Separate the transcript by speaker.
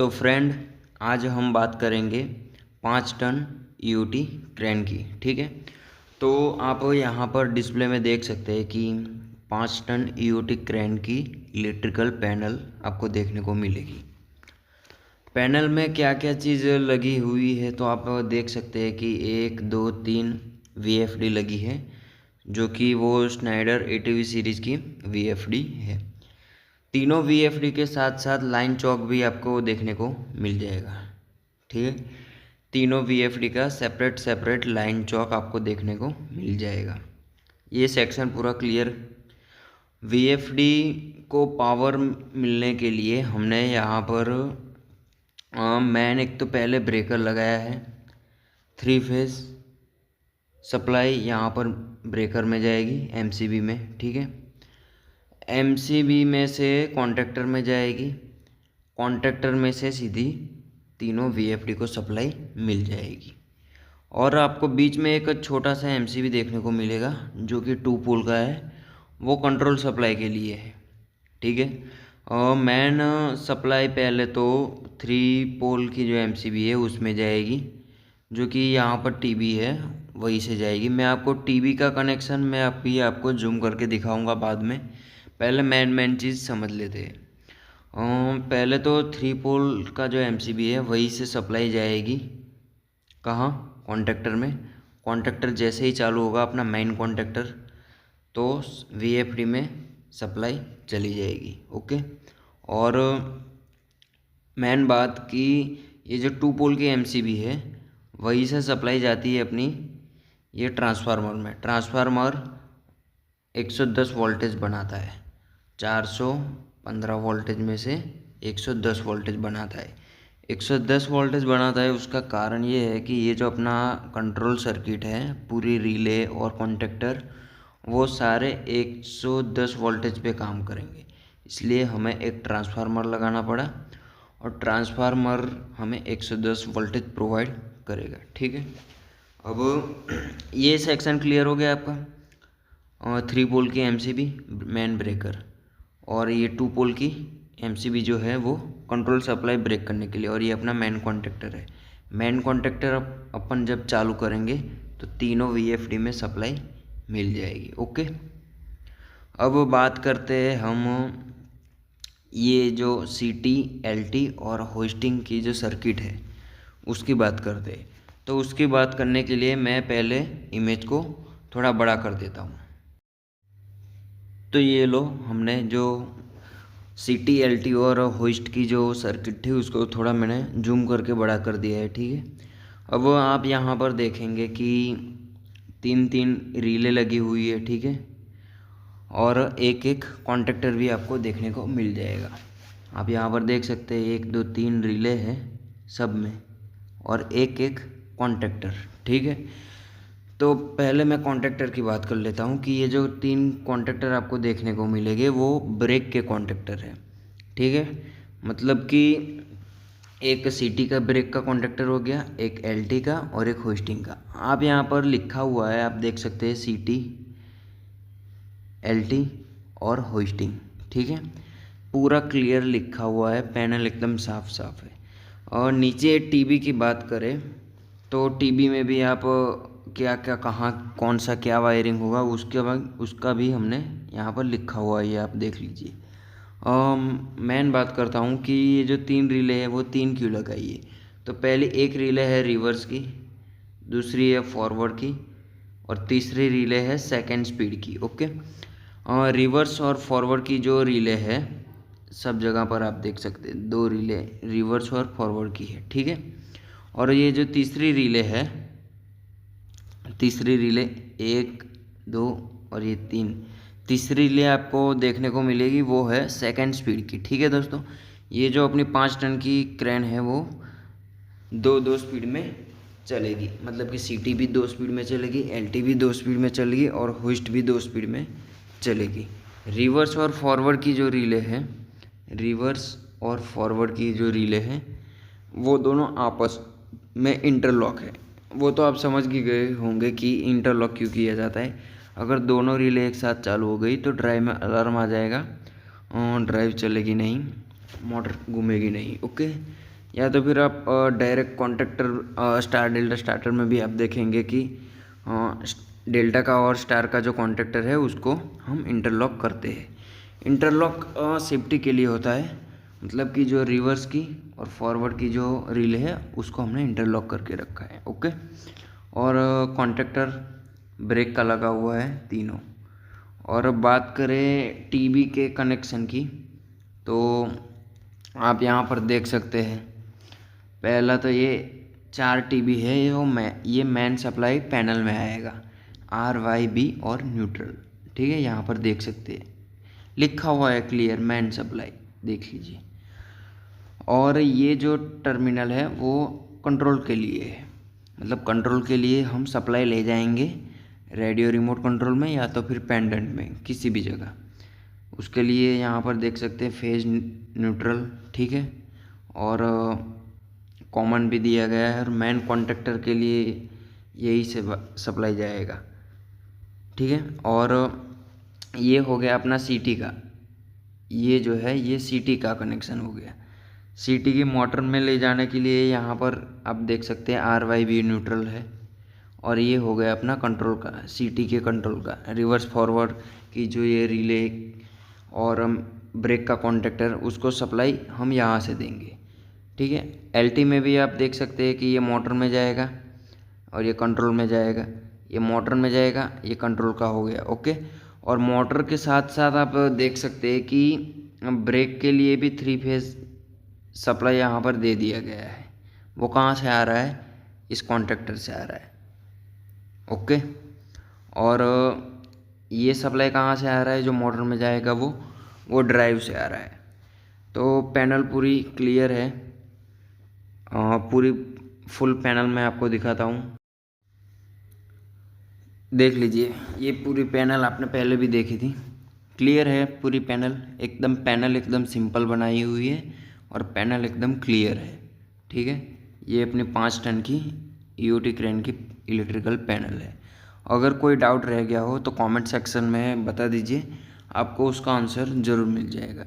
Speaker 1: तो फ्रेंड, आज हम बात करेंगे 5 टन ईओटी क्रेन की। ठीक है, तो आप यहाँ पर डिस्प्ले में देख सकते हैं कि 5 टन ईओटी क्रेन की इलेक्ट्रिकल पैनल आपको देखने को मिलेगी। पैनल में क्या क्या चीज़ लगी हुई है तो आप देख सकते हैं कि 1 2 3 वीएफडी लगी है, जो कि वो स्नाइडर एटीवी सीरीज़ की वीएफडी है। तीनों वीएफडी के साथ साथ लाइन चौक भी आपको देखने को मिल जाएगा। ठीक है, तीनों वीएफडी का सेपरेट लाइन चौक आपको देखने को मिल जाएगा। ये सेक्शन पूरा क्लियर। वीएफडी को पावर मिलने के लिए हमने यहाँ पर एक तो पहले ब्रेकर लगाया है। 3 फेज सप्लाई यहाँ पर ब्रेकर में जाएगी एमसीबी में। ठीक है, एमसीबी में से कॉन्ट्रैक्टर में जाएगी, कॉन्ट्रैक्टर में से सीधी तीनों वीएफडी को सप्लाई मिल जाएगी। और आपको बीच में एक छोटा सा एमसीबी देखने को मिलेगा जो कि 2 पोल का है, वो कंट्रोल सप्लाई के लिए है। ठीक है, और मेन सप्लाई पहले तो 3 पोल की जो एमसीबी है उसमें जाएगी, जो कि यहाँ पर टीबी है वहीं से जाएगी। मैं आपको टीबी का कनेक्शन मैं आपको जूम करके दिखाऊंगा बाद में। पहले मेन चीज़ समझ लेते हैं। पहले तो 3 पोल का जो एमसीबी है वहीं से सप्लाई जाएगी। कहाँ? कॉन्ट्रैक्टर में। कॉन्ट्रैक्टर जैसे ही चालू होगा अपना मेन कॉन्ट्रैक्टर, तो वीएफडी में सप्लाई चली जाएगी। ओके, और मेन बात कि ये जो 2 पोल की एमसीबी है वहीं से सप्लाई जाती है अपनी ये ट्रांसफार्मर में। ट्रांसफार्मर 110 वोल्टेज बनाता है, 415 वोल्टेज में से 110 वोल्टेज बनाता है। 110 वोल्टेज बनाता है, उसका कारण ये है कि ये जो अपना कंट्रोल सर्किट है, पूरी रिले और कॉन्टैक्टर, वो सारे 110 वोल्टेज पे काम करेंगे। इसलिए हमें एक ट्रांसफार्मर लगाना पड़ा और ट्रांसफार्मर हमें 110 वोल्टेज प्रोवाइड करेगा। ठीक है, अब ये सेक्शन क्लियर हो गया आपका। 3 पोल की एमसीबी मेन ब्रेकर, और ये 2 पोल की एमसीबी जो है वो कंट्रोल सप्लाई ब्रेक करने के लिए, और ये अपना मेन कॉन्ट्रैक्टर है। मेन कॉन्ट्रैक्टर अपन जब चालू करेंगे तो तीनों वीएफडी में सप्लाई मिल जाएगी। ओके, अब बात करते हैं हम ये जो सीटी एलटी और होस्टिंग की जो सर्किट है उसकी बात करते हैं। तो उसकी बात करने के लिए मैं पहले इमेज को थोड़ा बड़ा कर देता हूँ। तो ये लो, हमने जो सीटी एलटी और होस्ट की जो सर्किट थी उसको थोड़ा मैंने जूम करके बड़ा कर दिया है। ठीक है, अब आप यहाँ पर देखेंगे कि 3 रीले लगी हुई है। ठीक है, और एक कॉन्टैक्टर भी आपको देखने को मिल जाएगा। आप यहाँ पर देख सकते हैं 1 2 3 रीले हैं सब में, और एक कॉन्टैक्टर। ठीक है, तो पहले मैं कॉन्टैक्टर की बात कर लेता हूँ कि ये जो 3 कॉन्टैक्टर आपको देखने को मिलेंगे वो ब्रेक के कॉन्टैक्टर है। ठीक है, मतलब कि एक सीटी का ब्रेक का कॉन्टैक्टर हो गया, एक एलटी का और एक होस्टिंग का। आप यहाँ पर लिखा हुआ है, आप देख सकते हैं सीटी एलटी और होस्टिंग। ठीक है, पूरा क्लियर लिखा हुआ है, पैनल एकदम साफ है। और नीचे टीबी की बात करें तो टीबी में भी आप क्या क्या कहाँ कौन सा क्या वायरिंग होगा उसका भी हमने यहाँ पर लिखा हुआ है, ये आप देख लीजिए। मैं बात करता हूँ कि ये जो 3 रिले है वो 3 क्यों लगाई है। तो पहले एक रिले है रिवर्स की, दूसरी है फॉरवर्ड की, और तीसरी रिले है सेकेंड स्पीड की। ओके, रिवर्स और फॉरवर्ड की जो रिले है सब जगह पर आप देख सकते हैं 2 रिले रिवर्स और फॉरवर्ड की है। ठीक है, और ये जो तीसरी रिले है, तीसरी रिले 1 2 और ये 3, तीसरी रिले आपको देखने को मिलेगी वो है सेकेंड स्पीड की। ठीक है दोस्तों, ये जो अपनी 5 टन की क्रेन है वो 2 स्पीड में चलेगी, मतलब कि सीटी भी 2 स्पीड में चलेगी, एलटी भी 2 स्पीड में चलेगी और होस्ट भी 2 स्पीड में चलेगी। रिवर्स और फॉरवर्ड की जो रिले है, रिवर्स और फॉरवर्ड की जो रिले हैं वो दोनों आपस में इंटरलॉक है। वो तो आप समझ ही गए होंगे कि इंटरलॉक क्यों किया जाता है। अगर दोनों रिले एक साथ चालू हो गई तो ड्राइव में अलार्म आ जाएगा और ड्राइव चलेगी नहीं, मोटर घूमेगी नहीं। ओके, या तो फिर आप direct contactor star delta starter में भी आप देखेंगे कि डेल्टा का और स्टार का जो कॉन्टेक्टर है उसको हम इंटरलॉक करते हैं। इंटरलॉक सेफ्टी के लिए होता है, मतलब कि जो रिवर्स की और फॉरवर्ड की जो रिले है उसको हमने इंटरलॉक करके रखा है। ओके। और कॉन्टेक्टर ब्रेक का लगा हुआ है तीनों। और अब बात करें टीवी के कनेक्शन की, तो आप यहाँ पर देख सकते हैं। पहला तो ये 4 टीबी है, ये मेन सप्लाई पैनल में आएगा, RYB और न्यूट्रल। ठीक है, यहाँ पर देख सकते हैं लिखा हुआ है क्लियर मेन सप्लाई, देख लीजिए। और ये जो टर्मिनल है वो कंट्रोल के लिए है, मतलब कंट्रोल के लिए हम सप्लाई ले जाएंगे रेडियो रिमोट कंट्रोल में या तो फिर पेंडेंट में, किसी भी जगह। उसके लिए यहाँ पर देख सकते हैं फेज न्यूट्रल, ठीक है, और कॉमन भी दिया गया है। और मेन कॉन्टेक्टर के लिए यही से सप्लाई जाएगा, ठीक है। और ये हो गया अपना CT का, ये जो है ये CT का कनेक्शन हो गया। CT की मोटर में ले जाने के लिए यहाँ पर आप देख सकते हैं RYB न्यूट्रल है। और ये हो गया अपना कंट्रोल का, CT के कंट्रोल का रिवर्स फॉरवर्ड की जो ये रिले और ब्रेक का कॉन्टेक्टर, उसको सप्लाई हम यहाँ से देंगे, ठीक है। LT में भी आप देख सकते हैं कि ये मोटर में जाएगा और ये कंट्रोल में जाएगा, ये मोटर में जाएगा, ये कंट्रोल का हो गया। ओके। और मोटर के साथ साथ आप देख सकते हैं कि ब्रेक के लिए भी 3 फेज सप्लाई यहाँ पर दे दिया गया है। वो कहाँ से आ रहा है? इस कॉन्टेक्टर से आ रहा है। ओके। और ये सप्लाई कहाँ से आ रहा है? जो मोटर में जाएगा वो ड्राइव से आ रहा है। तो पैनल पूरी क्लियर है, पूरी फुल पैनल मैं आपको दिखाता हूँ। देख लीजिए, ये पूरी पैनल आपने पहले भी देखी थी, क्लियर है पूरी पैनल एकदम सिंपल बनाई हुई है और पैनल एकदम क्लियर है, ठीक है। ये अपनी 5 टन की EOT क्रेन की इलेक्ट्रिकल पैनल है। अगर कोई डाउट रह गया हो तो कमेंट सेक्शन में बता दीजिए, आपको उसका आंसर ज़रूर मिल जाएगा।